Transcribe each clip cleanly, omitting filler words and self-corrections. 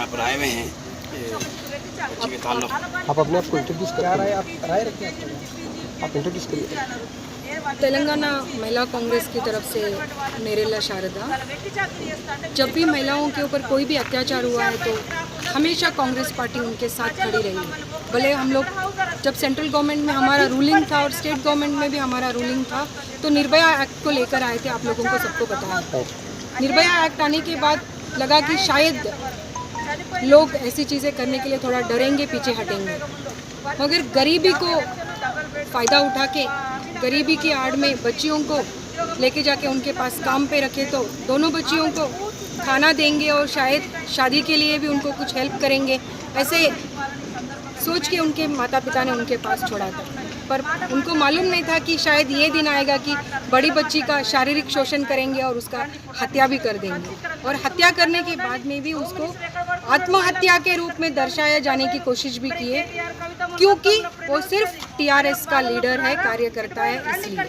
आप राय में हैं बच्ची के ताल्लुक। आप अपने आप को इंट्रोड्यूस करिए। आप राय रखिए, आप इंट्रोड्यूस करिए। तेलंगाना महिला कांग्रेस की तरफ से नेरेला शारदा। जब भी महिलाओं के ऊपर कोई भी अत्याचार हुआ है तो हमेशा कांग्रेस पार्टी उनके साथ खड़ी रही है। भले हम लोग जब सेंट्रल गवर्नमेंट में हमारा रूलिंग था और स्टेट गवर्नमेंट में भी हमारा रूलिंग था तो निर्भया एक्ट को लेकर आए थे, आप लोगों को सबको पता है। निर्भया एक्ट आने के बाद लगा कि शायद लोग ऐसी चीज़ें करने के लिए थोड़ा डरेंगे, पीछे हटेंगे, मगर गरीबी को फ़ायदा उठा के गरीबी की आड़ में बच्चियों को लेके जाके उनके पास काम पे रखे तो दोनों बच्चियों को खाना देंगे और शायद शादी के लिए भी उनको कुछ हेल्प करेंगे, ऐसे सोच के उनके माता पिता ने उनके पास छोड़ा था। पर उनको मालूम नहीं था कि शायद ये दिन आएगा कि बड़ी बच्ची का शारीरिक शोषण करेंगे और उसका हत्या भी कर देंगे, और हत्या करने के बाद में भी उसको आत्महत्या के रूप में दर्शाया जाने की कोशिश भी की है, क्योंकि वो सिर्फ टीआरएस का लीडर है, कार्यकर्ता है। इसलिए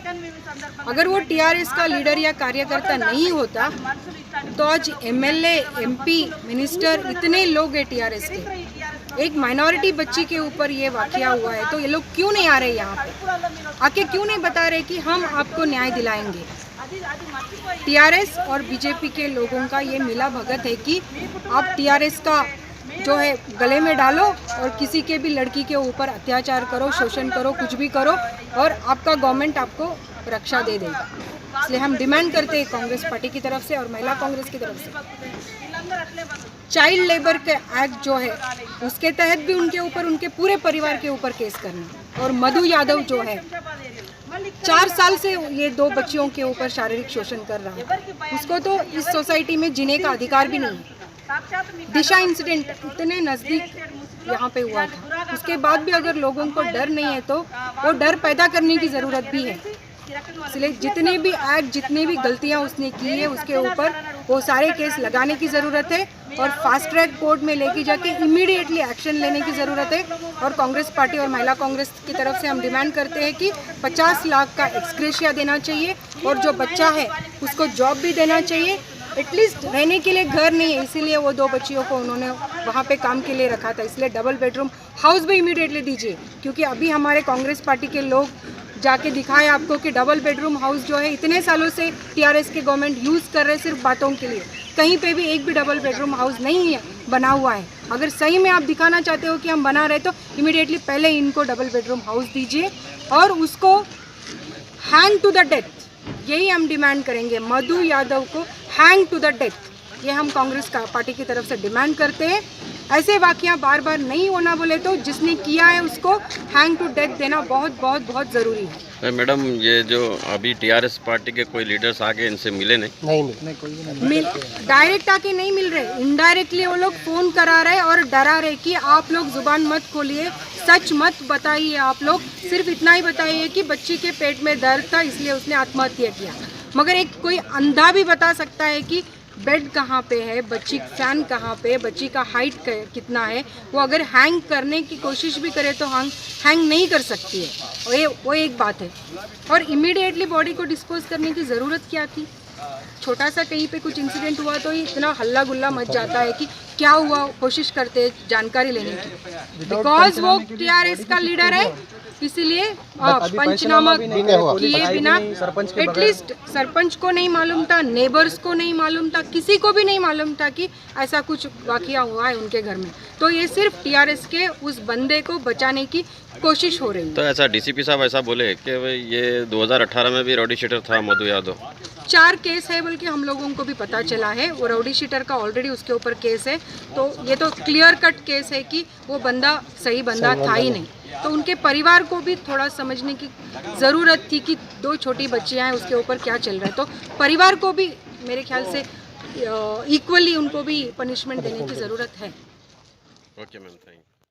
अगर वो टीआरएस का लीडर या कार्यकर्ता नहीं होता तो आज एमएलए, एमपी, मिनिस्टर इतने लोग हैं टीआरएस के। एक माइनॉरिटी बच्ची के ऊपर ये वाकया हुआ है तो ये लोग क्यों नहीं आ रहे यहाँ पे, आके क्यों नहीं बता रहे कि हम आपको न्याय दिलाएंगे। टीआरएस और बीजेपी के लोगों का ये मिला भगत है कि आप टीआरएस का जो है गले में डालो और किसी के भी लड़की के ऊपर अत्याचार करो, शोषण करो, कुछ भी करो और आपका गवर्नमेंट आपको रक्षा दे देगा। इसलिए हम डिमांड करते हैं कांग्रेस पार्टी की तरफ से और महिला कांग्रेस की तरफ से चाइल्ड लेबर के एक्ट जो है उसके तहत भी उनके ऊपर, उनके पूरे परिवार के ऊपर केस करना। और मधु यादव जो है 4 साल से ये 2 बच्चियों के ऊपर शारीरिक शोषण कर रहा है, उसको तो इस सोसाइटी में जीने का अधिकार भी नहीं है। दिशा इंसिडेंट इतने नज़दीक यहाँ पे हुआ था, उसके बाद भी अगर लोगों को डर नहीं है तो वो डर पैदा करने की ज़रूरत भी है। इसलिए जितने भी एक्ट, जितनी भी गलतियाँ उसने की है उसके ऊपर वो सारे केस लगाने की ज़रूरत है और फास्ट ट्रैक कोर्ट में लेके जाके इमीडिएटली एक्शन लेने की ज़रूरत है। और कांग्रेस पार्टी और महिला कांग्रेस की तरफ से हम डिमांड करते हैं कि 50 लाख का एक्सग्रेशिया देना चाहिए और जो बच्चा है उसको जॉब भी देना चाहिए। एटलीस्ट रहने के लिए घर नहीं है, इसीलिए वो 2 बच्चियों को उन्होंने वहाँ पे काम के लिए रखा था। इसलिए डबल बेडरूम हाउस भी इमीडिएटली दीजिए, क्योंकि अभी हमारे कांग्रेस पार्टी के लोग जाके दिखाए आपको कि डबल बेडरूम हाउस जो है इतने सालों से टीआरएस के गवर्नमेंट यूज़ कर रहे हैं सिर्फ बातों के लिए, कहीं पे भी एक भी डबल बेडरूम हाउस नहीं है बना हुआ है। अगर सही में आप दिखाना चाहते हो कि हम बना रहे तो इमीडिएटली पहले इनको डबल बेडरूम हाउस दीजिए और उसको हैंग टू द डेथ, यही हम डिमांड करेंगे। मधु यादव को हैंग टू द डेथ, ये हम कांग्रेस का पार्टी की तरफ से डिमांड करते हैं। ऐसे वाक़या बार बार नहीं होना बोले तो जिसने किया है उसको हैंग टू डेथ देना बहुत बहुत बहुत ज़रूरी है। मैडम, ये जो अभी टीआरएस पार्टी के कोई लीडर्स आके इनसे मिले नहीं कोई नहीं डायरेक्ट आके नहीं मिल रहे, इनडायरेक्टली वो लोग फ़ोन करा रहे और डरा रहे कि आप लोग ज़ुबान मत खोलिए, सच मत बताइए, आप लोग सिर्फ इतना ही बताइए कि बच्ची के पेट में दर्द था इसलिए उसने आत्महत्या किया। मगर एक कोई अंधा भी बता सकता है कि बेड कहाँ पे है, बच्ची फैन कहाँ पे, बच्ची का हाइट कितना है। वो अगर हैंग करने की कोशिश भी करे तो हैंग नहीं कर सकती है, वो एक बात है। और इमीडिएटली बॉडी को डिस्पोज करने की ज़रूरत क्या थी? छोटा सा कहीं पे कुछ इंसिडेंट हुआ तो इतना हल्ला गुल्ला मच जाता है कि क्या हुआ, कोशिश करते हैं जानकारी लेने की। बिकॉज वो टीआरएस का लीडर है इसीलिए पंचनामा किए बिना एटलीस्ट सरपंच को नहीं मालूम था, नेबर्स को नहीं मालूम था, किसी को भी नहीं मालूम था कि ऐसा कुछ वाकया हुआ है उनके घर में। तो ये सिर्फ टीआरएस के उस बंदे को बचाने की कोशिश हो रही है। तो ऐसा डीसीपी साहब ऐसा बोले कि ये 2018 में भी राउडी शीटर था मधु यादव। 4 केस है बल्कि हम लोगों को भी पता चला है, वो राउडी शीटर का ऑलरेडी उसके ऊपर केस है। तो ये तो क्लियर कट केस है कि वो बंदा सही बंदा था ही नहीं। तो उनके परिवार को भी थोड़ा समझने की ज़रूरत थी कि 2 छोटी बच्चियां हैं, उसके ऊपर क्या चल रहा है। तो परिवार को भी मेरे ख्याल से इक्वली उनको भी पनिशमेंट देने की ज़रूरत है। Okay ma'am, thank you.